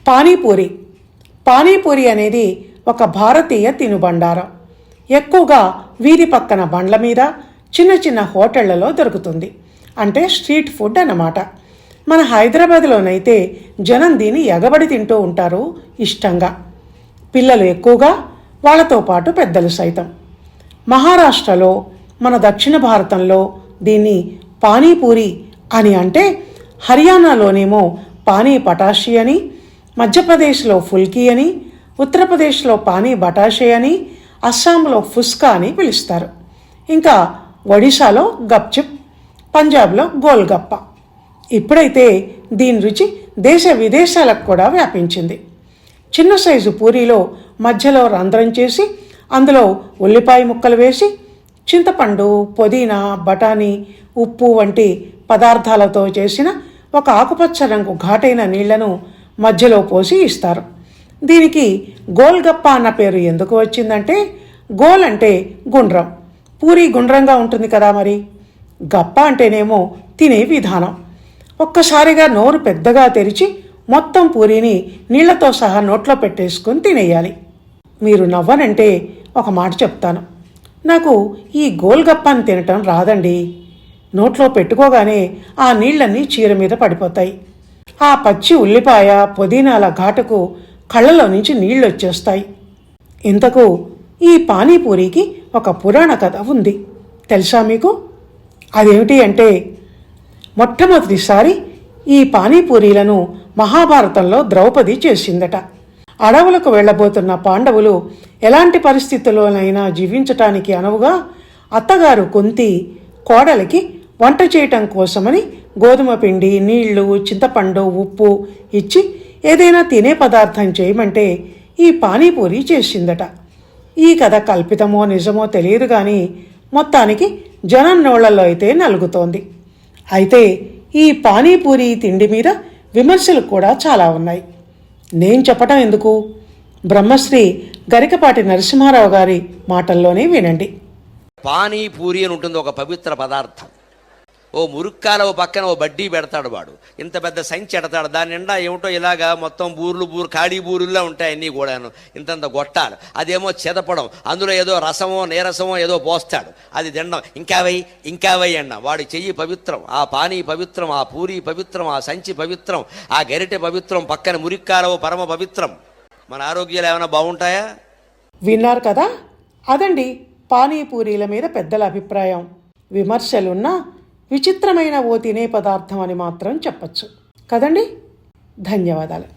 పానీపూరి. పానీపూరి అనేది ఒక భారతీయ తినుబండారం. ఎక్కువగా వీధి పక్కన బండ్ల మీద, చిన్న చిన్న హోటళ్లలో దొరుకుతుంది. అంటే స్ట్రీట్ ఫుడ్ అన్నమాట. మన హైదరాబాద్లోనైతే జనం దీన్ని ఎగబడి తింటూ ఉంటారు ఇష్టంగా. పిల్లలు ఎక్కువగా, వాళ్ళతో పాటు పెద్దలు సైతం. మహారాష్ట్రలో, మన దక్షిణ భారతంలో దీన్ని పానీపూరి అని అంటే, హర్యానాలోనేమో పానీ పటాషి అని, మధ్యప్రదేశ్లో ఫుల్కీ అని, ఉత్తరప్రదేశ్లో పానీ బటాషే అని, అస్సాంలో ఫుస్కా అని పిలుస్తారు. ఇంకా ఒడిశాలో గప్చిప్, పంజాబ్లో గోల్గప్ప. ఇప్పుడైతే దీని రుచి దేశ విదేశాలకు కూడా వ్యాపించింది. చిన్న సైజు పూరీలో మధ్యలో రంధ్రం చేసి అందులో ఉల్లిపాయ ముక్కలు వేసి చింతపండు, పుదీనా, బఠానీ, ఉప్పు వంటి పదార్థాలతో చేసిన ఒక ఆకుపచ్చ రంగు ఘాటైన నీళ్లను మధ్యలో పోసి ఇస్తారు. దీనికి గోల్గప్ప అన్న పేరు ఎందుకు వచ్చిందంటే, గోల్ అంటే గుండ్రం, పూరి గుండ్రంగా ఉంటుంది కదా, మరి గప్ప అంటేనేమో తినే విధానం. ఒక్కసారిగా నోరు పెద్దగా తెరిచి మొత్తం పూరీని నీళ్లతో సహా నోట్లో పెట్టేసుకుని తినేయాలి. మీరు నవ్వనంటే ఒక మాట చెప్తాను. నాకు ఈ గోల్గప్పాని తినటం రాదండి. నోట్లో పెట్టుకోగానే ఆ నీళ్లన్నీ చీర మీద పడిపోతాయి. ఆ పచ్చి ఉల్లిపాయ, పుదీనాల ఘాటుకు కళ్ళలో నుంచి నీళ్ళు వచ్చేస్తాయి. ఇంతకు ఈ పానీపూరికి ఒక పురాణ కథ ఉంది, తెలుసా మీకు? అదేమిటి అంటే, మొట్టమొదటిసారి ఈ పానీపూరీలను మహాభారతంలో ద్రౌపది చేసిందట. అడవులకు వెళ్లబోతున్న పాండవులు ఎలాంటి పరిస్థితుల్లోనైనా జీవించటానికి అనువుగా అత్తగారు కుంతి కోడలికి వంట చేయటం కోసమని గోధుమ పిండి, నీళ్లు, చింతపండు, ఉప్పు ఇచ్చి ఏదైనా తినే పదార్థం చేయమంటే ఈ పానీపూరి చేసిందట. ఈ కథ కల్పితమో నిజమో తెలియదు కానీ మొత్తానికి జనం నోళ్లలో అయితే నలుగుతోంది. అయితే ఈ పానీపూరి తిండి మీద విమర్శలు కూడా చాలా ఉన్నాయి. నేను చెప్పటం ఎందుకు, బ్రహ్మశ్రీ గరికపాటి నరసింహారావు గారి మాటల్లోనే వినండి. పానీపూరి అని ఉంటుంది, ఒక పవిత్ర పదార్థం. ఓ మురుక్కాల ఓ పక్కన ఓ బడ్డీ పెడతాడు వాడు, ఇంత పెద్ద సంచి ఎడతాడు. దాని నిండా ఏమిటో ఇలాగా మొత్తం బూర్లు ఖాళీ బూరుల్లో ఉంటాయి అన్నీ కూడాను, ఇంతంత గొట్టాలు. అదేమో చెదపడం, అందులో ఏదో రసమో నీరసమో ఏదో పోస్తాడు, అది తినడం. ఇంకా వై అన్న. వాడి చెయ్యి పవిత్రం, ఆ పానీ పవిత్రం, ఆ పూరి పవిత్రం, ఆ సంచి పవిత్రం, ఆ గరిటె పవిత్రం, పక్కన మురిక్కాలవో పరమ పవిత్రం. మన ఆరోగ్యాలు ఏమైనా బాగుంటాయా? విన్నారు కదా, అదండి పానీపూరీల మీద పెద్దల అభిప్రాయం. విమర్శలున్నా విచిత్రమైన ఓ తినే పదార్థం అని మాత్రం చెప్పచ్చు కదండి. ధన్యవాదాలు.